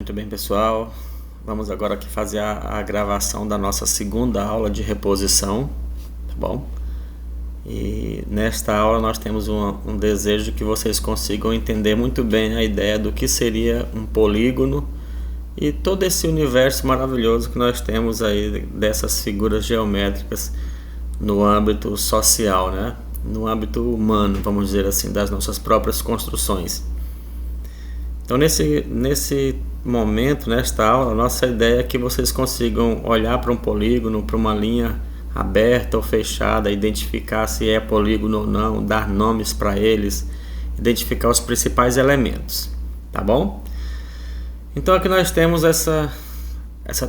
Muito bem, pessoal, vamos agora aqui fazer a gravação da nossa segunda aula de reposição, tá bom? E nesta aula nós temos um desejo que vocês consigam entender muito bem a ideia do que seria um polígono e todo esse universo maravilhoso que nós temos aí dessas figuras geométricas no âmbito social, né? No âmbito humano, vamos dizer assim, das nossas próprias construções. Então nesse momento, nesta aula, a nossa ideia é que vocês consigam olhar para um polígono, para uma linha aberta ou fechada, identificar se é polígono ou não, dar nomes para eles, identificar os principais elementos, tá bom? Então aqui nós temos essa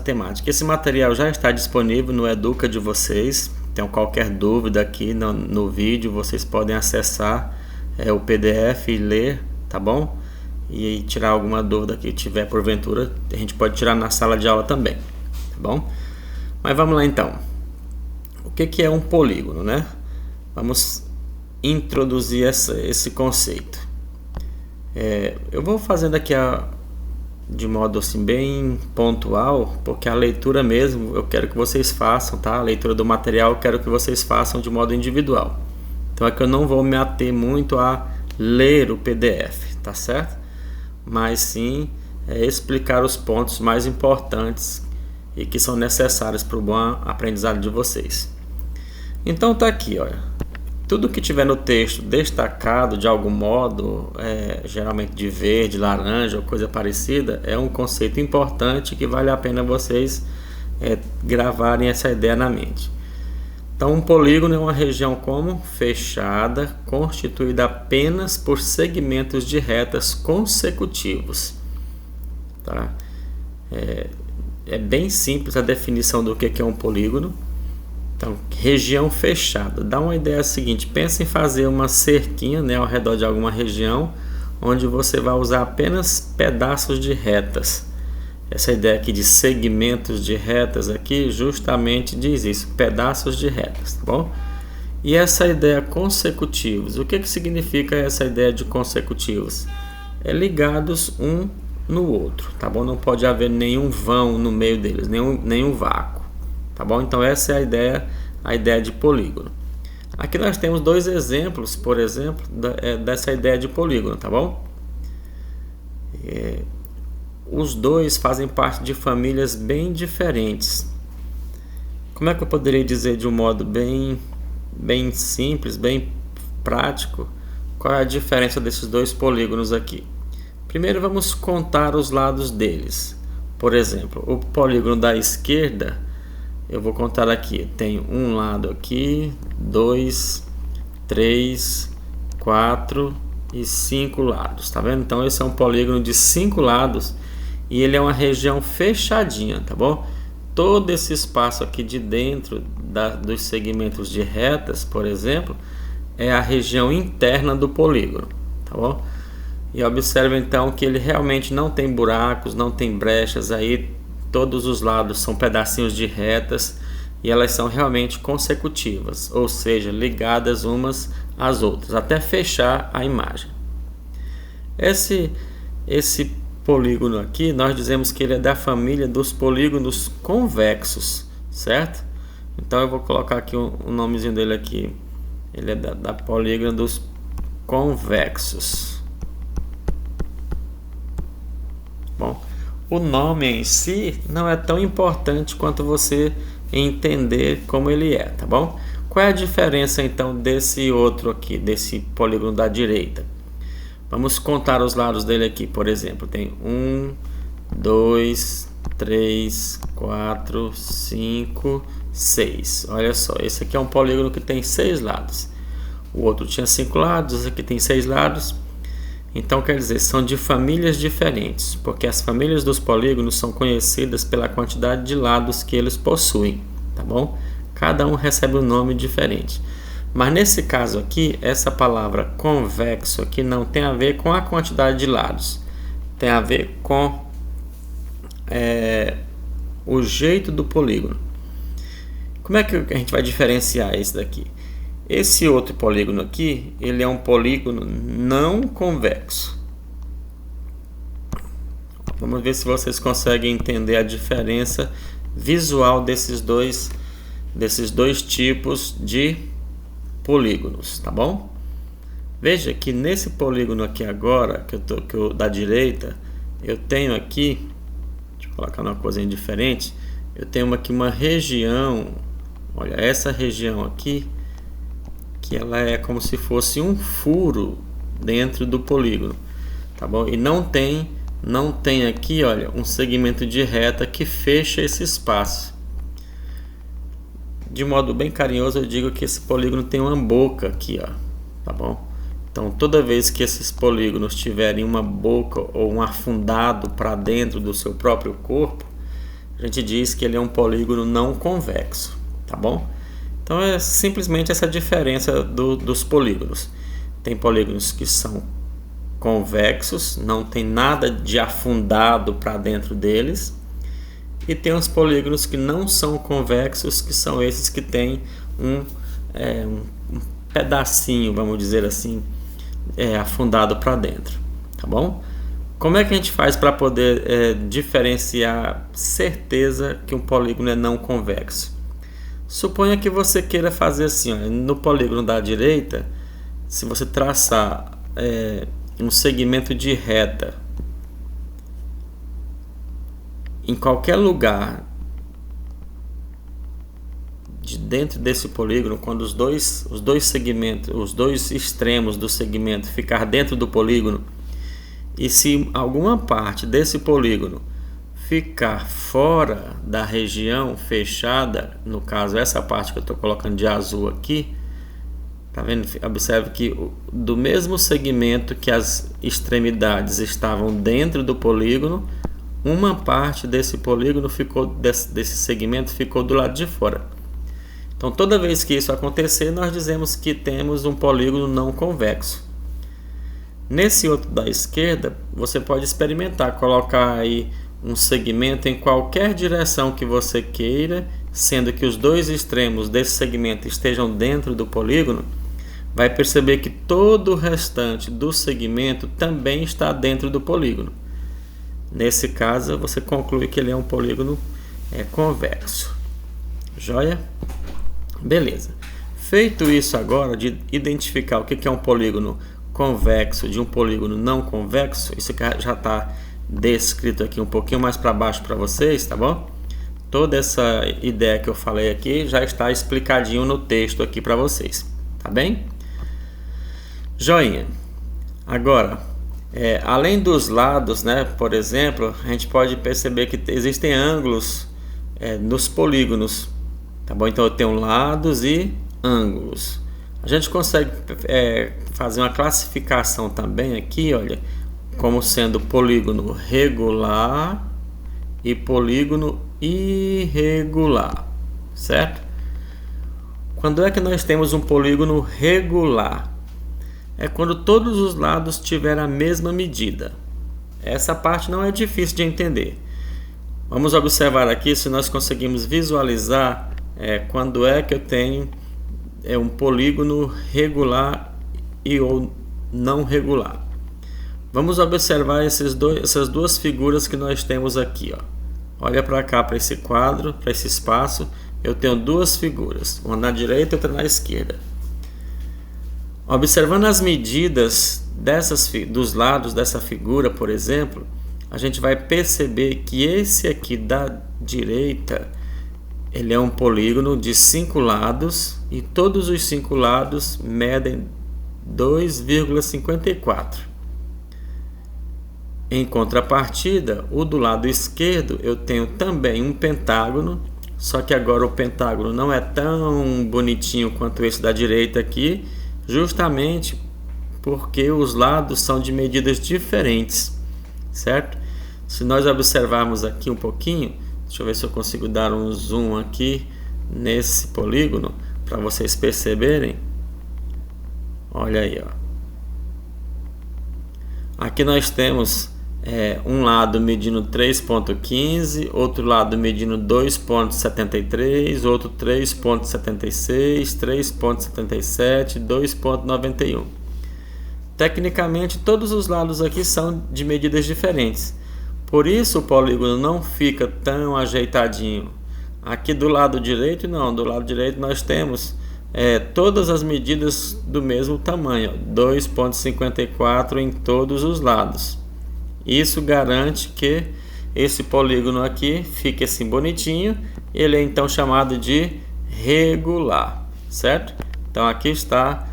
temática. Esse material já está disponível no Educa de vocês. Então qualquer dúvida aqui no vídeo, vocês podem acessar o PDF e ler, tá bom? E tirar alguma dúvida que tiver porventura, a gente pode tirar na sala de aula também, tá bom? Mas vamos lá então. O que é um polígono, né? Vamos introduzir esse conceito. Eu vou fazendo aqui de modo assim bem pontual, porque a leitura mesmo eu quero que vocês façam, tá? A leitura do material eu quero que vocês façam de modo individual. Então é que eu não vou me ater muito a ler o PDF, tá certo? Mas sim explicar os pontos mais importantes e que são necessários para o bom aprendizado de vocês. Então tá aqui, olha, tudo que tiver no texto destacado de algum modo, geralmente de verde, laranja ou coisa parecida, é um conceito importante que vale a pena vocês gravarem essa ideia na mente. Então um polígono é uma região como fechada, constituída apenas por segmentos de retas consecutivos, tá? É bem simples a definição do que é um polígono. Então, região fechada, dá uma ideia seguinte: pensa em fazer uma cerquinha, né, ao redor de alguma região, onde você vai usar apenas pedaços de retas. Essa ideia aqui de segmentos de retas aqui justamente diz isso, pedaços de retas, tá bom? E essa ideia consecutivos, o que significa essa ideia de consecutivos? Ligados um no outro, tá bom? Não pode haver nenhum vão no meio deles, nenhum vácuo, tá bom? Então essa é a ideia de polígono. Aqui nós temos dois exemplos, por exemplo, dessa ideia de polígono, tá bom? Os dois fazem parte de famílias bem diferentes. Como é que eu poderia dizer de um modo bem simples, bem prático, qual é a diferença desses dois polígonos aqui? Primeiro vamos contar os lados deles. Por exemplo, o polígono da esquerda, eu vou contar aqui, tem um lado aqui, 2, 3, 4 e 5 lados, tá vendo? Então esse é um polígono de 5 lados e ele é uma região fechadinha, tá bom? Todo esse espaço aqui de dentro dos segmentos de retas, por exemplo, é a região interna do polígono, tá bom? E observe então que ele realmente não tem buracos, não tem brechas aí, todos os lados são pedacinhos de retas e elas são realmente consecutivas, ou seja, ligadas umas às outras, até fechar a imagem. Esse polígono aqui, nós dizemos que ele é da família dos polígonos convexos, certo? Então eu vou colocar aqui o nomezinho dele aqui. Ele é da polígono dos convexos. Bom, o nome em si não é tão importante quanto você entender como ele é, tá bom? Qual é a diferença então desse outro aqui, desse polígono da direita? Vamos contar os lados dele aqui, por exemplo, tem 1, 2, 3, 4, 5, 6. Olha só, esse aqui é um polígono que tem 6 lados. O outro tinha 5 lados, esse aqui tem 6 lados. Então quer dizer, são de famílias diferentes, porque as famílias dos polígonos são conhecidas pela quantidade de lados que eles possuem, tá bom? Cada um recebe um nome diferente. Mas nesse caso aqui, essa palavra convexo aqui não tem a ver com a quantidade de lados. Tem a ver com o jeito do polígono. Como é que a gente vai diferenciar esse daqui? Esse outro polígono aqui, ele é um polígono não convexo. Vamos ver se vocês conseguem entender a diferença visual desses dois tipos de polígonos, tá bom? Veja que nesse polígono aqui agora, da direita, eu tenho aqui, deixa eu colocar uma coisinha diferente, eu tenho aqui uma região, olha, essa região aqui, que ela é como se fosse um furo dentro do polígono, tá bom? E não tem aqui, olha, um segmento de reta que fecha esse espaço. De modo bem carinhoso, eu digo que esse polígono tem uma boca aqui, ó, tá bom? Então, toda vez que esses polígonos tiverem uma boca ou um afundado para dentro do seu próprio corpo, a gente diz que ele é um polígono não convexo, tá bom? Então, é simplesmente essa diferença dos polígonos. Tem polígonos que são convexos, não tem nada de afundado para dentro deles, e tem os polígonos que não são convexos, que são esses que tem um pedacinho, vamos dizer assim, afundado para dentro, tá bom? Como é que a gente faz para poder diferenciar certeza que um polígono é não convexo? Suponha que você queira fazer assim, ó, no polígono da direita, se você traçar um segmento de reta em qualquer lugar de dentro desse polígono, quando os dois segmentos, os dois extremos do segmento ficar dentro do polígono, e se alguma parte desse polígono ficar fora da região fechada, no caso essa parte que eu estou colocando de azul aqui, tá vendo? Observe que do mesmo segmento que as extremidades estavam dentro do polígono, uma parte desse polígono desse segmento ficou do lado de fora. Então, toda vez que isso acontecer, nós dizemos que temos um polígono não convexo. Nesse outro da esquerda, você pode experimentar colocar aí um segmento em qualquer direção que você queira, sendo que os dois extremos desse segmento estejam dentro do polígono, vai perceber que todo o restante do segmento também está dentro do polígono. Nesse caso, você conclui que ele é um polígono convexo. Joia? Beleza. Feito isso agora, de identificar o que é um polígono convexo de um polígono não convexo, isso já está descrito aqui um pouquinho mais para baixo para vocês, tá bom? Toda essa ideia que eu falei aqui já está explicadinho no texto aqui para vocês, tá bem? Joinha. Agora, além dos lados, né, por exemplo, a gente pode perceber que existem ângulos nos polígonos, tá bom? Então eu tenho lados e ângulos. A gente consegue fazer uma classificação também aqui, olha, como sendo polígono regular e polígono irregular, certo? Quando é que nós temos um polígono regular? É quando todos os lados tiverem a mesma medida. Essa parte não é difícil de entender. Vamos observar aqui se nós conseguimos visualizar quando é que eu tenho um polígono regular ou não regular. Vamos observar essas duas figuras que nós temos aqui, ó. Olha para cá, para esse quadro, para esse espaço. Eu tenho duas figuras, uma na direita e outra na esquerda. Observando as medidas dos lados dessa figura, por exemplo, a gente vai perceber que esse aqui da direita, ele é um polígono de 5 lados e todos os 5 lados medem 2,54. Em contrapartida, o do lado esquerdo eu tenho também um pentágono, só que agora o pentágono não é tão bonitinho quanto esse da direita aqui, justamente porque os lados são de medidas diferentes, certo? Se nós observarmos aqui um pouquinho, deixa eu ver se eu consigo dar um zoom aqui nesse polígono para vocês perceberem. Olha aí, ó. Aqui nós temos um lado medindo 3,15, outro lado medindo 2,73, outro 3,76, 3,77, 2,91. Tecnicamente, todos os lados aqui são de medidas diferentes. Por isso o polígono não fica tão ajeitadinho. Aqui do lado direito não, do lado direito nós temos todas as medidas do mesmo tamanho, 2,54 em todos os lados. Isso garante que esse polígono aqui fique assim bonitinho. Ele é então chamado de regular, certo? Então aqui está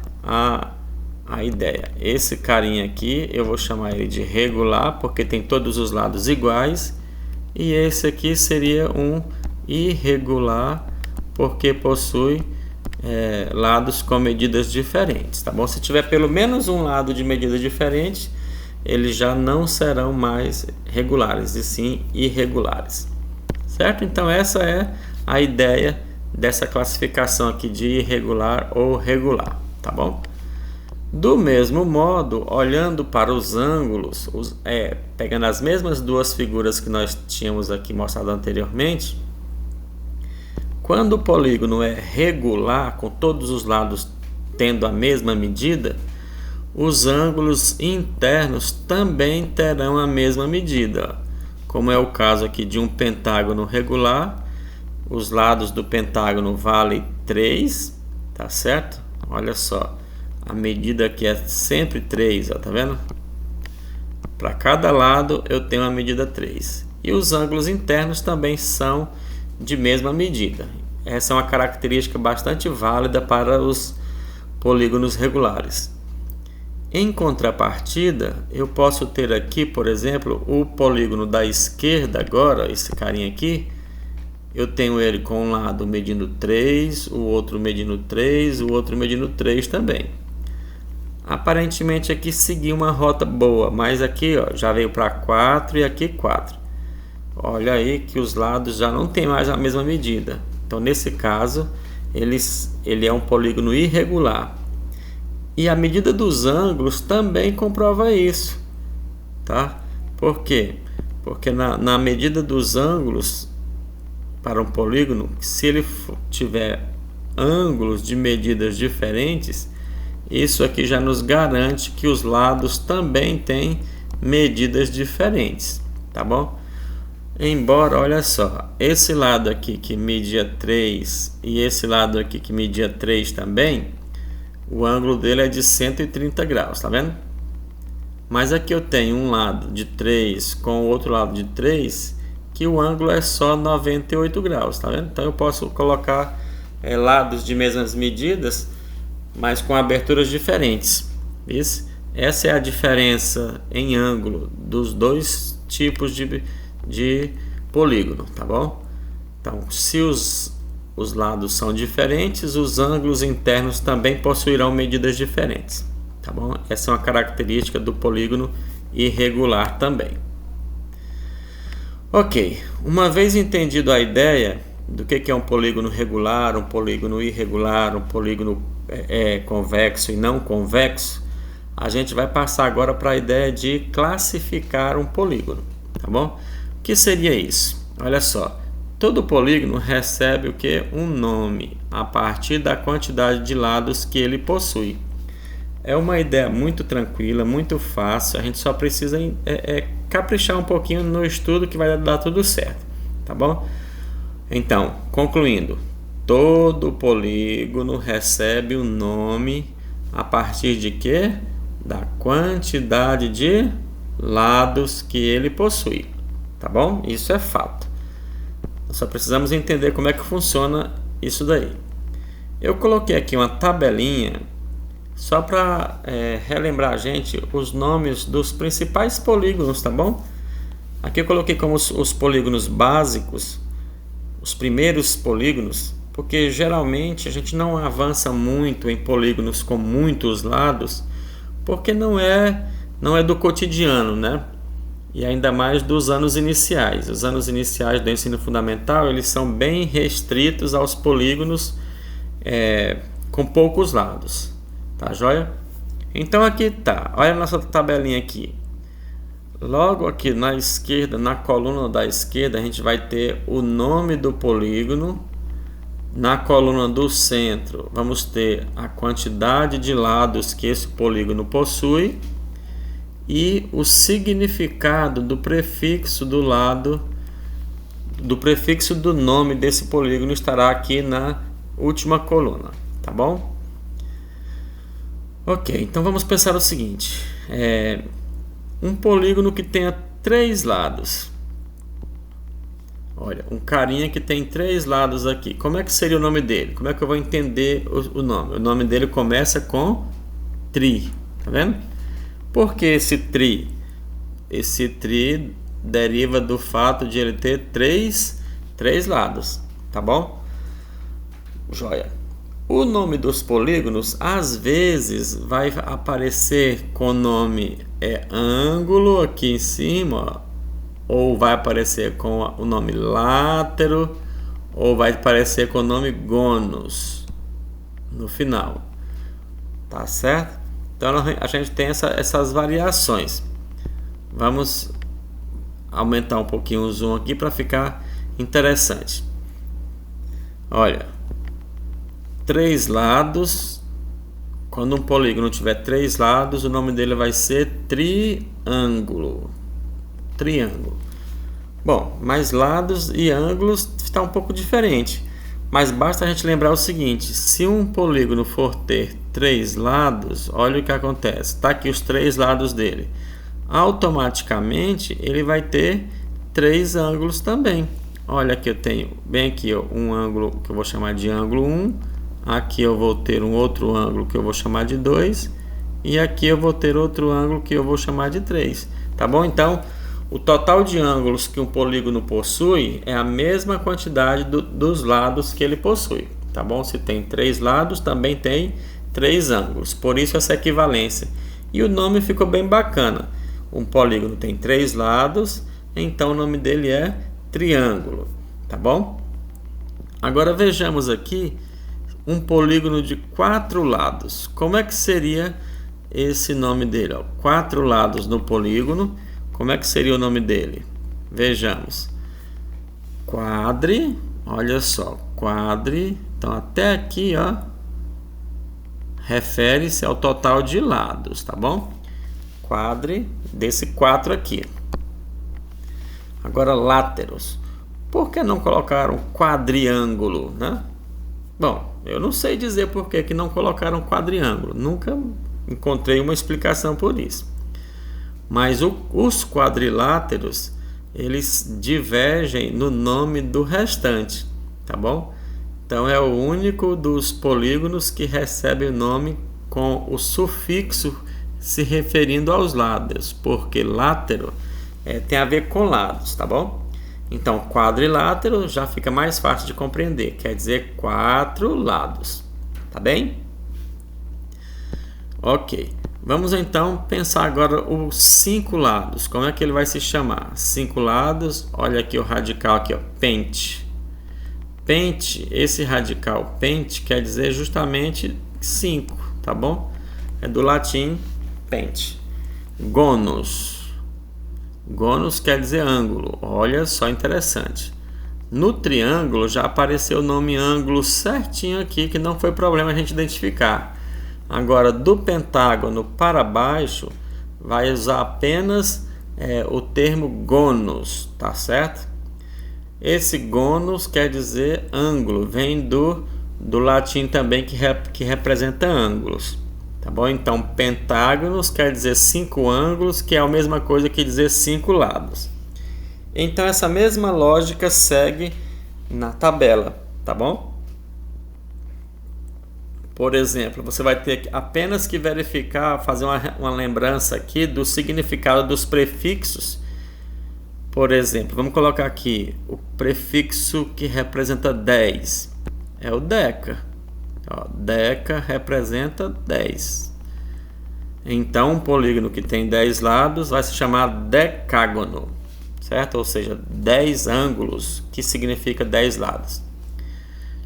a ideia. Esse carinha aqui eu vou chamar ele de regular porque tem todos os lados iguais, e esse aqui seria um irregular porque possui lados com medidas diferentes, tá bom? Se tiver pelo menos um lado de medida diferente, eles já não serão mais regulares e sim irregulares, certo? Então essa é a ideia dessa classificação aqui de irregular ou regular, tá bom? Do mesmo modo, olhando para os ângulos, pegando as mesmas duas figuras que nós tínhamos aqui mostrado anteriormente, quando o polígono é regular, com todos os lados tendo a mesma medida, os ângulos internos também terão a mesma medida. Como é o caso aqui de um pentágono regular, os lados do pentágono valem 3, tá certo? Olha só, a medida aqui é sempre 3, ó, tá vendo? Para cada lado eu tenho a medida 3. E os ângulos internos também são de mesma medida. Essa é uma característica bastante válida para os polígonos regulares. Em contrapartida, eu posso ter aqui, por exemplo, o polígono da esquerda agora, esse carinha aqui, eu tenho ele com um lado medindo 3, o outro medindo 3, o outro medindo 3 também. Aparentemente aqui seguiu uma rota boa, mas aqui ó, já veio para 4 e aqui 4. Olha aí que os lados já não tem mais a mesma medida. Então nesse caso ele é um polígono irregular. E a medida dos ângulos também comprova isso, tá? Por quê? Porque na medida dos ângulos para um polígono, se ele tiver ângulos de medidas diferentes, isso aqui já nos garante que os lados também têm medidas diferentes, tá bom? Embora, olha só, esse lado aqui que media 3 e esse lado aqui que media 3 também, o ângulo dele é de 130 graus, tá vendo? Mas aqui eu tenho um lado de 3 com o outro lado de 3, que o ângulo é só 98 graus, tá vendo? Então eu posso colocar lados de mesmas medidas, mas com aberturas diferentes. Isso? Essa é a diferença em ângulo dos dois tipos de polígono, tá bom? Então, se os lados são diferentes, os ângulos internos também possuirão medidas diferentes, tá bom? Essa é uma característica do polígono irregular também. Ok, uma vez entendido a ideia do que é um polígono regular, um polígono irregular, um polígono convexo e não convexo, a gente vai passar agora para a ideia de classificar um polígono, tá bom? O que seria isso? Olha só, todo polígono recebe o que? Um nome a partir da quantidade de lados que ele possui. É uma ideia muito tranquila, muito fácil, a gente só precisa caprichar um pouquinho no estudo que vai dar tudo certo, tá bom? Então, concluindo, todo polígono recebe um nome a partir de quê? Da quantidade de lados que ele possui, tá bom? Isso é fato. Nós só precisamos entender como é que funciona isso daí. Eu coloquei aqui uma tabelinha só para relembrar a gente os nomes dos principais polígonos, tá bom? Aqui eu coloquei como os polígonos básicos, os primeiros polígonos, porque geralmente a gente não avança muito em polígonos com muitos lados, porque não é do cotidiano, né? E ainda mais dos anos iniciais. Os anos iniciais do ensino fundamental, eles são bem restritos aos polígonos com poucos lados. Tá joia? Então aqui tá, olha a nossa tabelinha aqui. Logo aqui na esquerda, na coluna da esquerda, a gente vai ter o nome do polígono. Na coluna do centro, vamos ter a quantidade de lados que esse polígono possui. e o significado do prefixo do lado do prefixo do nome desse polígono estará aqui na última coluna, tá bom? Ok, então vamos pensar o seguinte: um polígono que tenha 3 lados. Olha, um carinha que tem 3 lados aqui. Como é que seria o nome dele? Como é que eu vou entender o nome? O nome dele começa com tri, tá vendo? Por que esse tri? Esse tri deriva do fato de ele ter três lados, tá bom? Joia. O nome dos polígonos às vezes vai aparecer com o nome ângulo aqui em cima, ou vai aparecer com o nome látero, ou vai aparecer com o nome gônus no final, tá certo? Então a gente tem essas variações. Vamos aumentar um pouquinho o zoom aqui para ficar interessante. Olha, 3 lados. Quando um polígono tiver 3 lados, o nome dele vai ser triângulo. Triângulo. Bom, mas lados e ângulos está um pouco diferente. Mas basta a gente lembrar o seguinte: se um polígono for ter 3 lados, olha o que acontece. Está aqui os 3 lados dele. Automaticamente ele vai ter 3 ângulos também. Olha, aqui eu tenho bem aqui um ângulo que eu vou chamar de ângulo 1. Aqui eu vou ter um outro ângulo que eu vou chamar de 2. E aqui eu vou ter outro ângulo que eu vou chamar de 3. Tá bom? Então, o total de ângulos que um polígono possui é a mesma quantidade dos lados que ele possui. Tá bom? Se tem 3 lados, também tem 3 ângulos. Por isso essa equivalência. E o nome ficou bem bacana. Um polígono tem 3 lados, então o nome dele é triângulo, tá bom? Agora vejamos aqui um polígono de 4 lados. Como é que seria esse nome dele? 4 lados no polígono. Como é que seria o nome dele? Vejamos. Quadri, olha só, quadri. Então até aqui, ó, refere-se ao total de lados, tá bom? Quadri desse 4 aqui. Agora, láteros. Por que não colocaram quadriângulo, né? Bom, eu não sei dizer por que não colocaram quadriângulo. Nunca encontrei uma explicação por isso. Mas os quadriláteros, eles divergem no nome do restante, tá bom? Então, é o único dos polígonos que recebe o nome com o sufixo se referindo aos lados, porque látero tem a ver com lados, tá bom? Então, quadrilátero já fica mais fácil de compreender, quer dizer 4 lados, tá bem? Ok, vamos então pensar agora os 5 lados, como é que ele vai se chamar? 5 lados, olha aqui o radical aqui, ó, pente. Pente, esse radical pente quer dizer justamente 5, tá bom? É do latim pente. Gônus. Gônus quer dizer ângulo. Olha só, interessante. No triângulo já apareceu o nome ângulo certinho aqui, que não foi problema a gente identificar. Agora, do pentágono para baixo, vai usar apenas o termo gônus, tá certo? Esse gônus quer dizer ângulo, vem do latim também que representa ângulos. Tá bom? Então, pentágonos quer dizer 5 ângulos, que é a mesma coisa que dizer 5 lados. Então, essa mesma lógica segue na tabela, tá bom? Por exemplo, você vai ter apenas que verificar, fazer uma lembrança aqui do significado dos prefixos. Por exemplo, vamos colocar aqui o prefixo que representa 10. É o deca. Ó, deca representa 10. Então, um polígono que tem 10 lados vai se chamar decágono, certo? Ou seja, 10 ângulos, que significa 10 lados.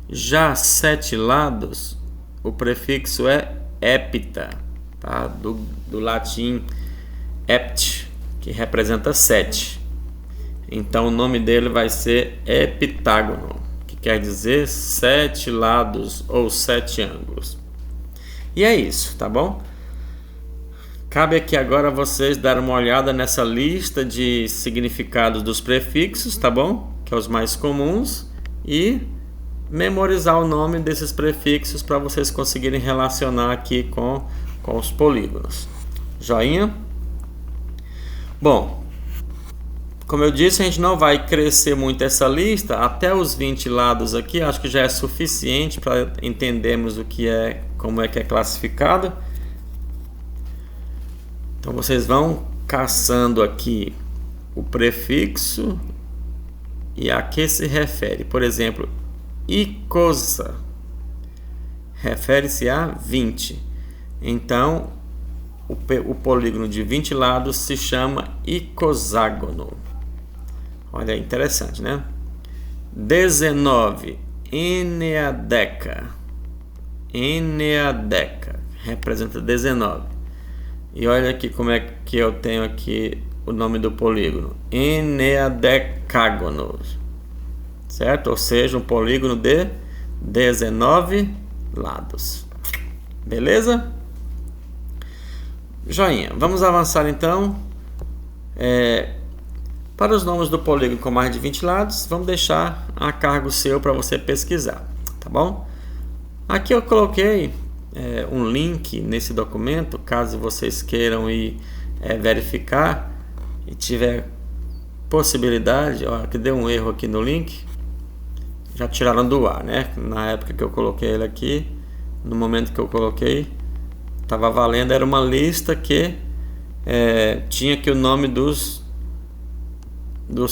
Já 7 lados, o prefixo é hepta, tá? Do latim hept, que representa 7. Então, o nome dele vai ser heptágono, quer dizer 7 lados ou 7 ângulos. E é isso, tá bom? Cabe aqui agora vocês darem uma olhada nessa lista de significados dos prefixos, tá bom? Que é os mais comuns, e memorizar o nome desses prefixos para vocês conseguirem relacionar aqui com os polígonos. Joinha? Bom, como eu disse, a gente não vai crescer muito essa lista, até os 20 lados aqui, acho que já é suficiente para entendermos como é que é classificado. Então vocês vão caçando aqui o prefixo e a que se refere. Por exemplo, icosa refere-se a 20. Então, o polígono de 20 lados se chama icoságono. Olha, interessante, né? 19, eneadeca. Eneadeca representa 19. E olha aqui como é que eu tenho aqui o nome do polígono. Eneadecágono. Certo? Ou seja, um polígono de 19 lados. Beleza? Joinha. Vamos avançar então. Para os nomes do polígono com mais de 20 lados, vamos deixar a cargo seu para você pesquisar. Tá bom? Aqui eu coloquei um link nesse documento, caso vocês queiram ir verificar e tiver possibilidade. Ó, que deu um erro aqui no link, já tiraram do ar, né? Na época que eu coloquei ele aqui, no momento que eu coloquei, estava valendo, era uma lista que tinha aqui o nome dos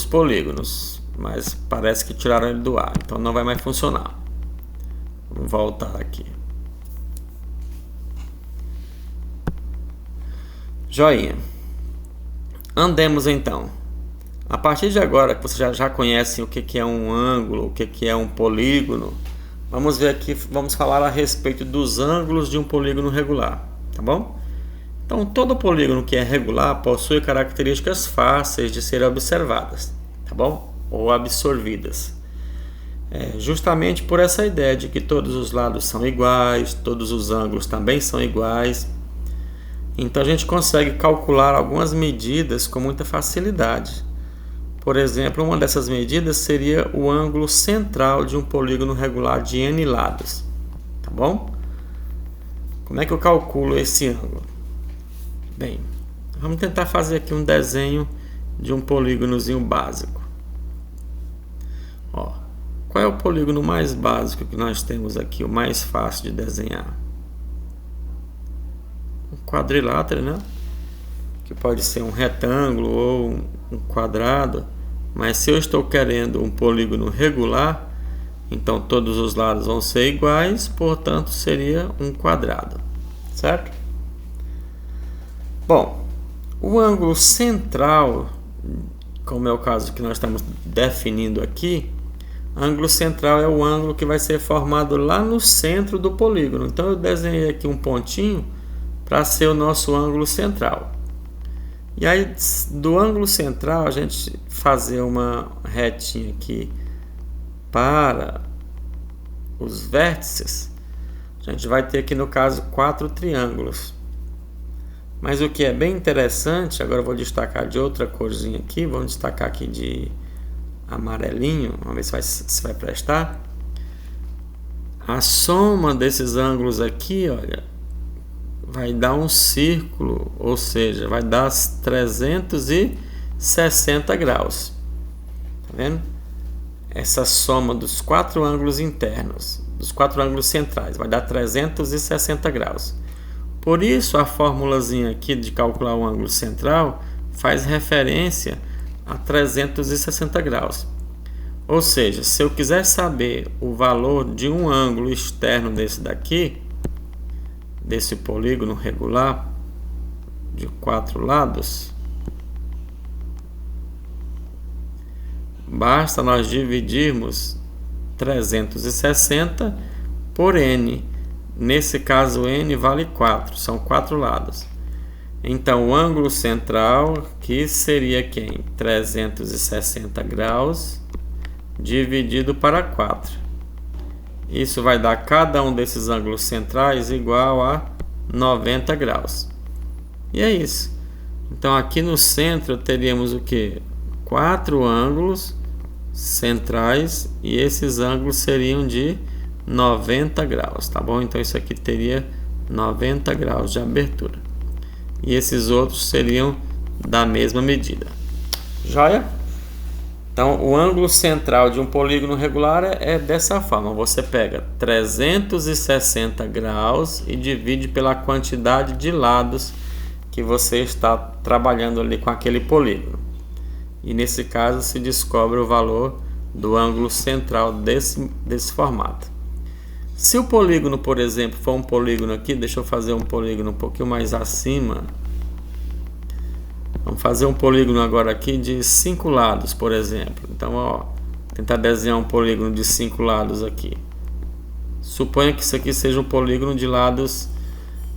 polígonos, mas parece que tiraram ele do ar, então não vai mais funcionar. Vamos voltar aqui. Joinha. Andemos então. A partir de agora que vocês já conhecem o que é um ângulo, o que é um polígono, vamos ver aqui, vamos falar a respeito dos ângulos de um polígono regular, tá bom? Então, todo polígono que é regular possui características fáceis de serem observadas, tá bom? Ou absorvidas. Justamente por essa ideia de que todos os lados são iguais, todos os ângulos também são iguais. Então a gente consegue calcular algumas medidas com muita facilidade. Por exemplo, uma dessas medidas seria o ângulo central de um polígono regular de n lados, tá bom? Como é que eu calculo esse ângulo? Bem, vamos tentar fazer aqui um desenho de um polígonozinho básico. Ó, qual é o polígono mais básico que nós temos aqui, o mais fácil de desenhar? Um quadrilátero, né? Que pode ser um retângulo ou um quadrado, mas se eu estou querendo um polígono regular, então todos os lados vão ser iguais, portanto seria um quadrado, certo? Bom, o ângulo central, como é o caso que nós estamos definindo aqui, ângulo central é o ângulo que vai ser formado lá no centro do polígono. Então eu desenhei aqui um pontinho para ser o nosso ângulo central. E aí do ângulo central a gente fazer uma retinha aqui para os vértices, a gente vai ter aqui no caso 4 triângulos. Mas o que é bem interessante, agora eu vou destacar de outra corzinha aqui, vamos destacar aqui de amarelinho, vamos ver se vai prestar. A soma desses ângulos aqui, olha, vai dar um círculo, ou seja, vai dar 360 graus. Tá vendo? Essa soma dos 4 ângulos internos, dos 4 ângulos centrais, vai dar 360 graus. Por isso, a formulazinha aqui de calcular o ângulo central faz referência a 360 graus. Ou seja, se eu quiser saber o valor de um ângulo externo desse daqui, desse polígono regular de 4 lados, basta nós dividirmos 360 por n. Nesse caso, n vale 4, são 4 lados. Então, o ângulo central, que seria quem? 360 graus dividido para 4. Isso vai dar cada um desses ângulos centrais igual a 90 graus. E é isso. Então aqui no centro teríamos o que? 4 ângulos centrais e esses ângulos seriam de 90 graus, tá bom? Então isso aqui teria 90 graus de abertura. E esses outros seriam da mesma medida. Joia? Então o ângulo central de um polígono regular é dessa forma. Você pega 360 graus e divide pela quantidade de lados que você está trabalhando ali com aquele polígono. E nesse caso se descobre o valor do ângulo central desse formato. Se o polígono, por exemplo, for um polígono aqui, deixa eu fazer um polígono um pouquinho mais acima. Vamos fazer um polígono agora aqui de 5 lados, por exemplo. Então, ó, tentar desenhar um polígono de 5 lados aqui. Suponha que isso aqui seja um polígono de lados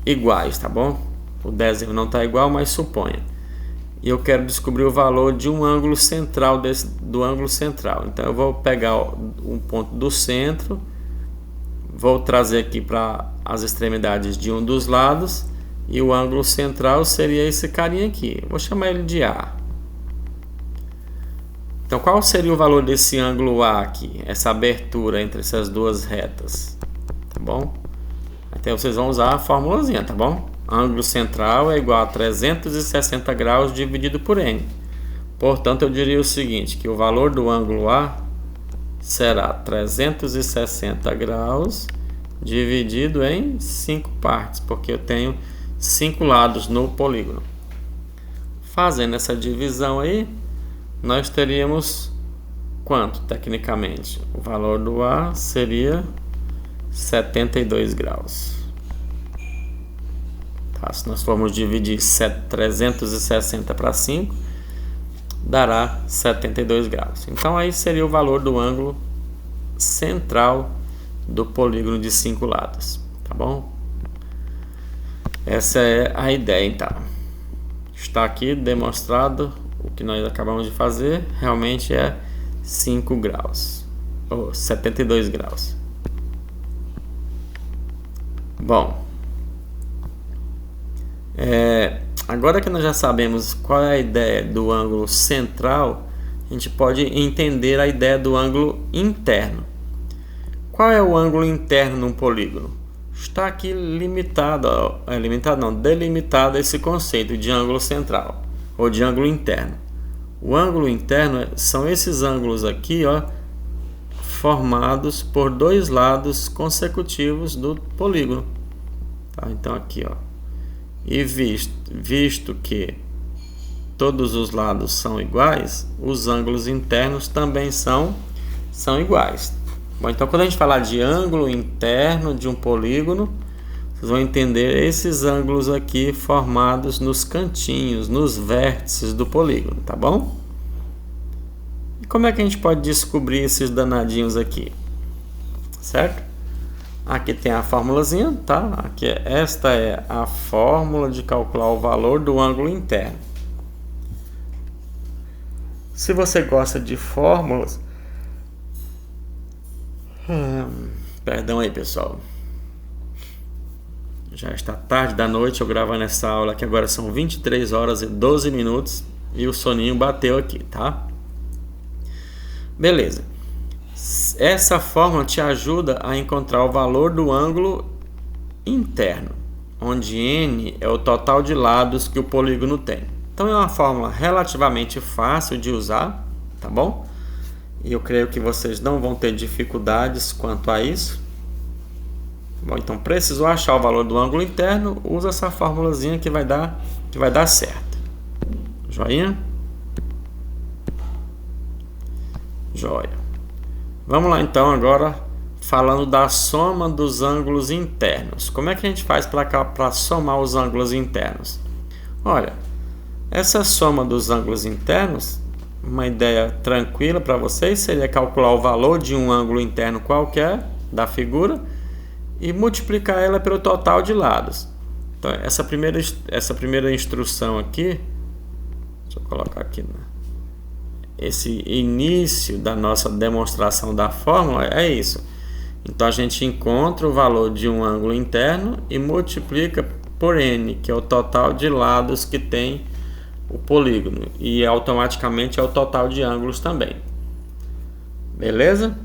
iguais, tá bom? O desenho não está igual, mas suponha. E eu quero descobrir o valor de um ângulo central do ângulo central. Então eu vou pegar um ponto do centro, vou trazer aqui para as extremidades de um dos lados e o ângulo central seria esse carinha aqui. Vou chamar ele de A. Então qual seria o valor desse ângulo A aqui? Essa abertura entre essas duas retas, tá bom? Então vocês vão usar a formulazinha, tá bom? Ângulo central é igual a 360 graus dividido por N. Portanto, eu diria o seguinte, que o valor do ângulo A será 360 graus dividido em 5 partes, porque eu tenho 5 lados no polígono. Fazendo essa divisão aí, nós teríamos quanto, tecnicamente? O valor do A seria 72 graus. Tá, se nós formos dividir 360 para 5, dará 72 graus. Então aí seria o valor do ângulo central do polígono de 5 lados, tá bom? Essa é a ideia então. Está aqui demonstrado o que nós acabamos de fazer, realmente é 5 graus, ou 72 graus. Bom, agora que nós já sabemos qual é a ideia do ângulo central, a gente pode entender a ideia do ângulo interno. Qual é o ângulo interno num polígono? Está aqui delimitado esse conceito de ângulo central ou de ângulo interno. O ângulo interno são esses ângulos aqui, ó, formados por dois lados consecutivos do polígono. Tá? Então aqui, ó. E visto que todos os lados são iguais, os ângulos internos também são iguais. Bom, então quando a gente falar de ângulo interno de um polígono, vocês vão entender esses ângulos aqui formados nos cantinhos, nos vértices do polígono, tá bom? E como é que a gente pode descobrir esses danadinhos aqui? Certo? Aqui tem a formulazinha, tá? Esta é a fórmula de calcular o valor do ângulo interno. Se você gosta de fórmulas... Perdão aí, pessoal. Já está tarde da noite, eu gravando essa aula aqui, agora são 23 horas e 12 minutos e o soninho bateu aqui, tá? Beleza. Essa fórmula te ajuda a encontrar o valor do ângulo interno, onde N é o total de lados que o polígono tem. Então é uma fórmula relativamente fácil de usar, tá bom? E eu creio que vocês não vão ter dificuldades quanto a isso. Bom, então precisou achar o valor do ângulo interno, usa essa formulazinha que vai dar certo. Joinha? Joia. Vamos lá então agora falando da soma dos ângulos internos. Como é que a gente faz para somar os ângulos internos? Olha, essa soma dos ângulos internos, uma ideia tranquila para vocês seria calcular o valor de um ângulo interno qualquer da figura e multiplicar ela pelo total de lados. Então essa primeira instrução aqui, deixa eu colocar aqui, né? Esse início da nossa demonstração da fórmula é isso. Então a gente encontra o valor de um ângulo interno e multiplica por n, que é o total de lados que tem o polígono, e automaticamente é o total de ângulos também. Beleza?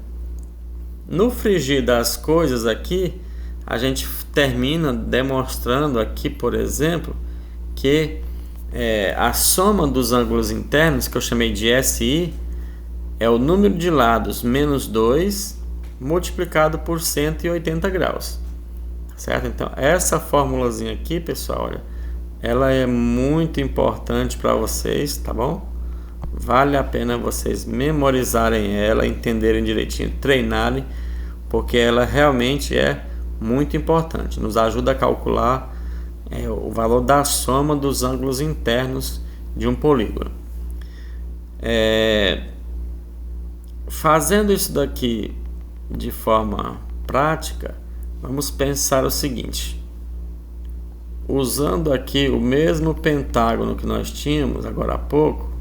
No frigir das coisas aqui, a gente termina demonstrando aqui, por exemplo, que a soma dos ângulos internos, que eu chamei de SI, é o número de lados menos 2 multiplicado por 180 graus. Certo? Então, essa formulazinha aqui, pessoal, olha, ela é muito importante para vocês, tá bom? Vale a pena vocês memorizarem ela, entenderem direitinho, treinarem, porque ela realmente é muito importante. Nos ajuda a calcular o valor da soma dos ângulos internos de um polígono. Fazendo isso daqui de forma prática, vamos pensar o seguinte: usando aqui o mesmo pentágono que nós tínhamos agora há pouco,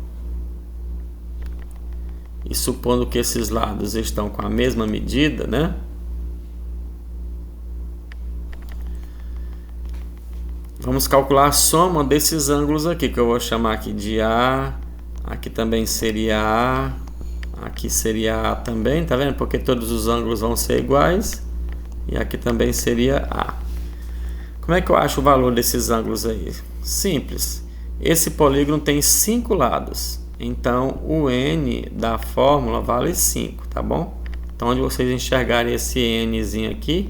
e supondo que esses lados estão com a mesma medida, né? Vamos calcular a soma desses ângulos aqui, que eu vou chamar aqui de A, aqui também seria A, aqui seria A também, tá vendo? Porque todos os ângulos vão ser iguais, e aqui também seria A. Como é que eu acho o valor desses ângulos aí? Simples. Esse polígono tem 5 lados, então o N da fórmula vale 5, tá bom? Então, onde vocês enxergarem esse Nzinho aqui,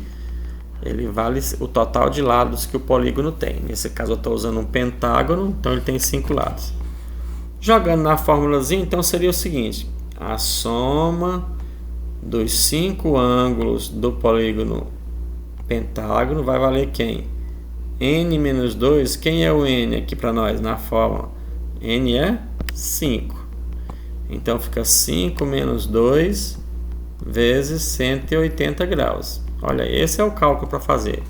ele vale o total de lados que o polígono tem. Nesse caso eu estou usando um pentágono, então ele tem 5 lados. Jogando na formulazinha, então seria o seguinte: a soma dos 5 ângulos do polígono pentágono vai valer quem? N menos 2. Quem é o N aqui para nós na fórmula? N é 5. Então fica 5 menos 2 vezes 180 graus. Olha, esse é o cálculo para fazer.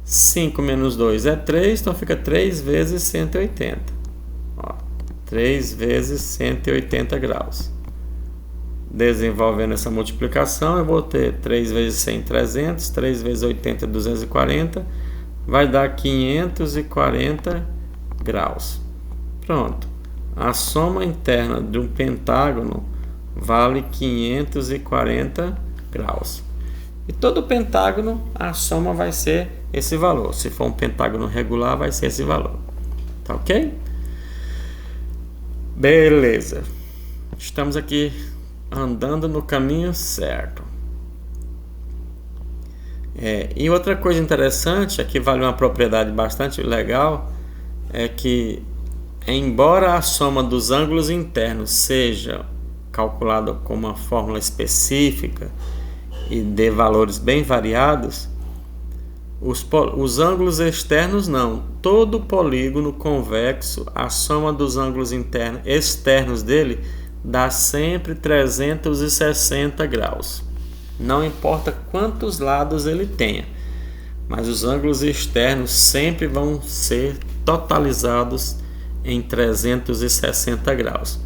5 menos 2 é 3, então fica 3 vezes 180. Ó, 3 vezes 180 graus. Desenvolvendo essa multiplicação, eu vou ter 3 vezes 100, 300, 3 vezes 80, 240, vai dar 540 graus. Pronto. A soma interna de um pentágono vale 540 graus. E todo pentágono, a soma vai ser esse valor. Se for um pentágono regular, vai ser esse valor. Tá ok? Beleza. Estamos aqui andando no caminho certo. E outra coisa interessante, aqui vale uma propriedade bastante legal, é que embora a soma dos ângulos internos seja calculada com uma fórmula específica e dê valores bem variados, os ângulos externos não. Todo polígono convexo, a soma dos ângulos externos dele dá sempre 360 graus. Não importa quantos lados ele tenha, mas os ângulos externos sempre vão ser totalizados em 360 graus.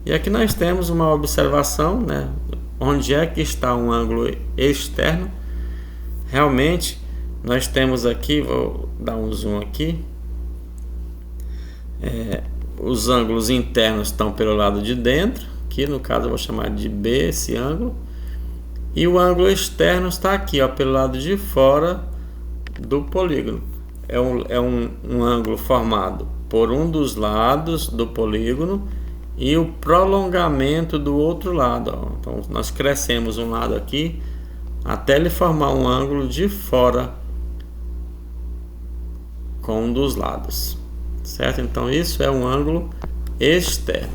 E aqui nós temos uma observação, né? Onde é que está um ângulo externo? Realmente, nós temos aqui, vou dar um zoom aqui, os ângulos internos estão pelo lado de dentro, aqui no caso eu vou chamar de B esse ângulo, e o ângulo externo está aqui, ó, pelo lado de fora do polígono. É um ângulo formado por um dos lados do polígono e o prolongamento do outro lado, ó. Então nós crescemos um lado aqui até ele formar um ângulo de fora com um dos lados, certo? Então isso é um ângulo externo,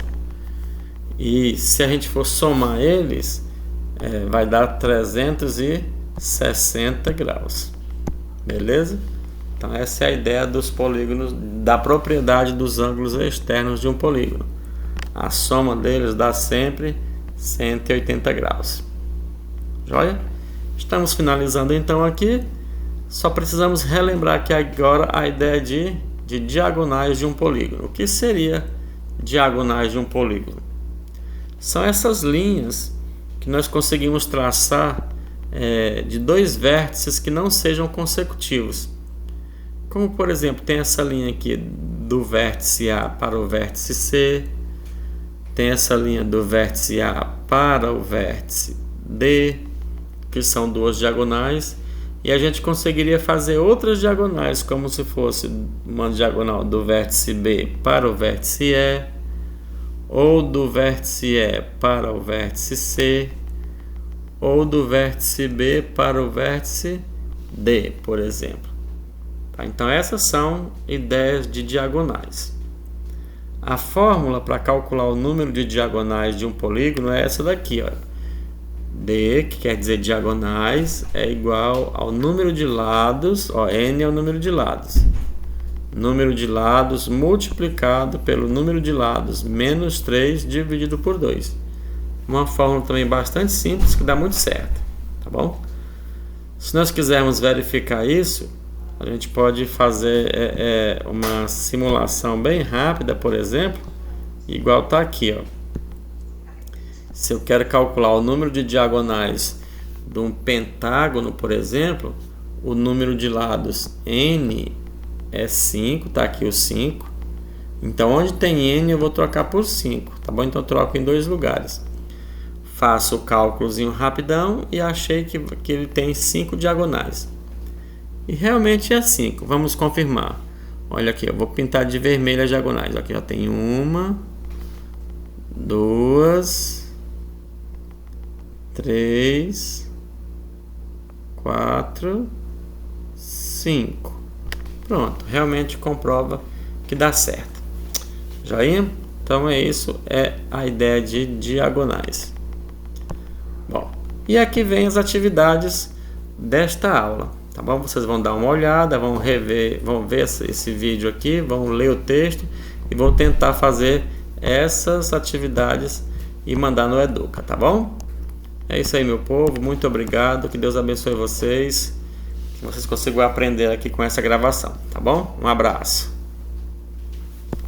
e se a gente for somar eles, vai dar 360 graus. Beleza? Então essa é a ideia dos polígonos, da propriedade dos ângulos externos de um polígono. A soma deles dá sempre 180 graus. Joia? Estamos finalizando então aqui. Só precisamos relembrar aqui agora a ideia de diagonais de um polígono. O que seria diagonais de um polígono? São essas linhas que nós conseguimos traçar de dois vértices que não sejam consecutivos. Como, por exemplo, tem essa linha aqui do vértice A para o vértice C, tem essa linha do vértice A para o vértice D, que são duas diagonais, e a gente conseguiria fazer outras diagonais, como se fosse uma diagonal do vértice B para o vértice E, ou do vértice E para o vértice C, ou do vértice B para o vértice D, por exemplo. Tá? Então essas são ideias de diagonais. A fórmula para calcular o número de diagonais de um polígono é essa daqui, ó. D, que quer dizer diagonais, é igual ao número de lados, ó, N é o número de lados. Número de lados multiplicado pelo número de lados menos 3 dividido por 2. Uma fórmula também bastante simples que dá muito certo, tá bom? Se nós quisermos verificar isso, a gente pode fazer uma simulação bem rápida, por exemplo, igual tá aqui, ó. Se eu quero calcular o número de diagonais de um pentágono, por exemplo, o número de lados N é 5, tá aqui o 5. Então, onde tem N eu vou trocar por 5, tá bom? Então, eu troco em dois lugares. Faço o cálculozinho rapidão e achei que ele tem 5 diagonais. E realmente é 5. Vamos confirmar. Olha aqui, eu vou pintar de vermelho as diagonais. Aqui já tem 1, 2, 3, 4, 5. Pronto, realmente comprova que dá certo. Joinha? Então é isso, é a ideia de diagonais. Bom, e aqui vem as atividades desta aula, tá bom? Vocês vão dar uma olhada, vão rever, vão ver esse vídeo aqui, vão ler o texto e vão tentar fazer essas atividades e mandar no Educa, tá bom? É isso aí, meu povo, muito obrigado, que Deus abençoe vocês, que vocês consigam aprender aqui com essa gravação, tá bom? Um abraço.